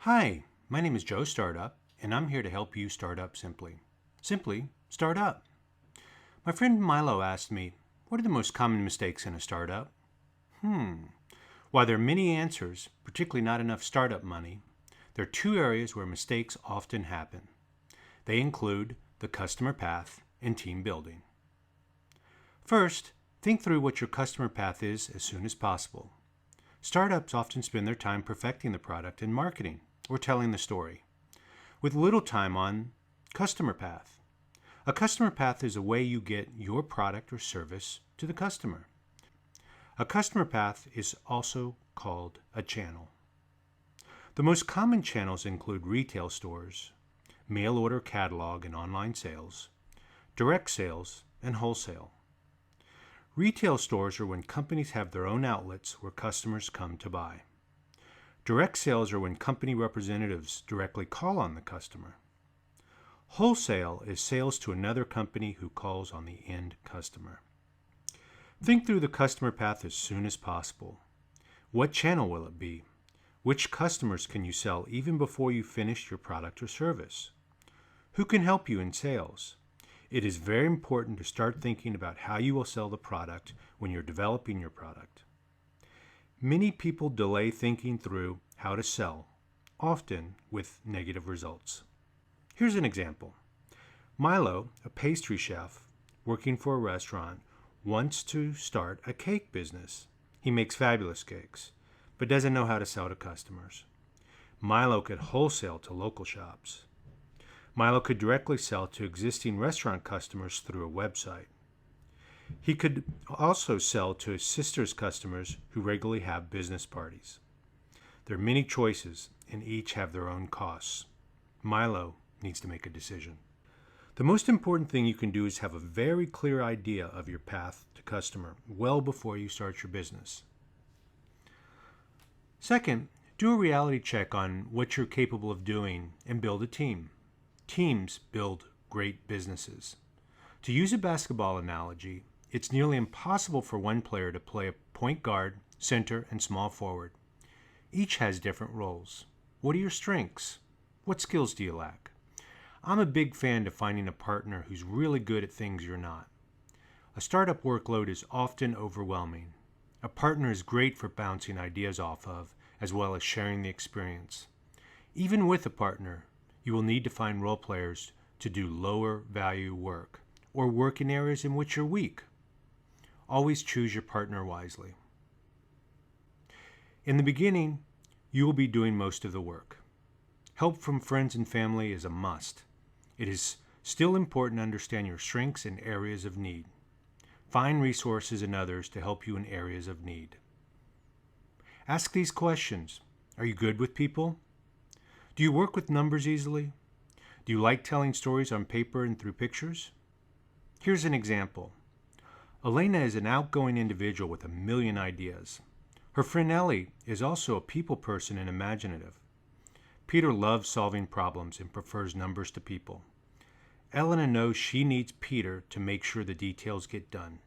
Hi, my name is Joe Startup, and I'm here to help you start up simply. Simply, start up. My friend Milo asked me, what are the most common mistakes in a startup? While there are many answers, particularly not enough startup money, there are two areas where mistakes often happen. They include the customer path and team building. First, think through what your customer path is as soon as possible. Startups often spend their time perfecting the product and marketing or telling the story, with little time on customer path. A customer path is a way you get your product or service to the customer. A customer path is also called a channel. The most common channels include retail stores, mail order catalog and online sales, direct sales, and wholesale. Retail stores are when companies have their own outlets where customers come to buy. Direct sales are when company representatives directly call on the customer. Wholesale is sales to another company who calls on the end customer. Think through the customer path as soon as possible. What channel will it be? Which customers can you sell even before you finish your product or service? Who can help you in sales? It is very important to start thinking about how you will sell the product when you're developing your product. Many people delay thinking through how to sell, often with negative results. Here's an example. Milo, a pastry chef working for a restaurant, wants to start a cake business. He makes fabulous cakes, but doesn't know how to sell to customers. Milo could wholesale to local shops. Milo could directly sell to existing restaurant customers through a website. He could also sell to his sister's customers who regularly have business parties. There are many choices, and each have their own costs. Milo needs to make a decision. The most important thing you can do is have a very clear idea of your path to customer well before you start your business. Second, do a reality check on what you're capable of doing and build a team. Teams build great businesses. To use a basketball analogy, it's nearly impossible for one player to play a point guard, center, and small forward. Each has different roles. What are your strengths? What skills do you lack? I'm a big fan of finding a partner who's really good at things you're not. A startup workload is often overwhelming. A partner is great for bouncing ideas off of, as well as sharing the experience. Even with a partner, you will need to find role players to do lower value work, or work in areas in which you're weak. Always choose your partner wisely. In the beginning, you will be doing most of the work. Help from friends and family is a must. It is still important to understand your strengths and areas of need. Find resources in others to help you in areas of need. Ask these questions. Are you good with people? Do you work with numbers easily? Do you like telling stories on paper and through pictures? Here's an example. Elena is an outgoing individual with a million ideas. Her friend Ellie is also a people person and imaginative. Peter loves solving problems and prefers numbers to people. Elena knows she needs Peter to make sure the details get done.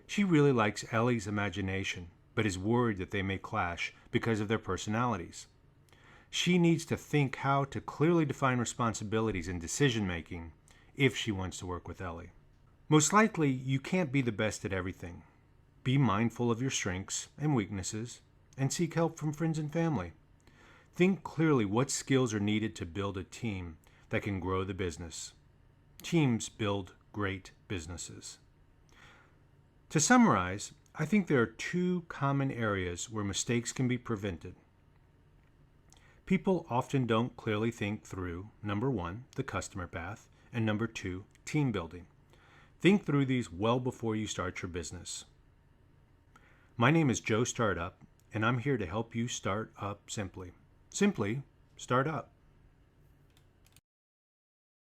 She really likes Ellie's imagination, but is worried that they may clash because of their personalities. She needs to think how to clearly define responsibilities and decision-making if she wants to work with Ellie. Most likely, you can't be the best at everything. Be mindful of your strengths and weaknesses, and seek help from friends and family. Think clearly what skills are needed to build a team that can grow the business. Teams build great businesses. To summarize, I think there are two common areas where mistakes can be prevented. People often don't clearly think through, number one, the customer path, and number two, team building. Think through these well before you start your business. My name is Joe Startup, and I'm here to help you start up simply. Simply, start up.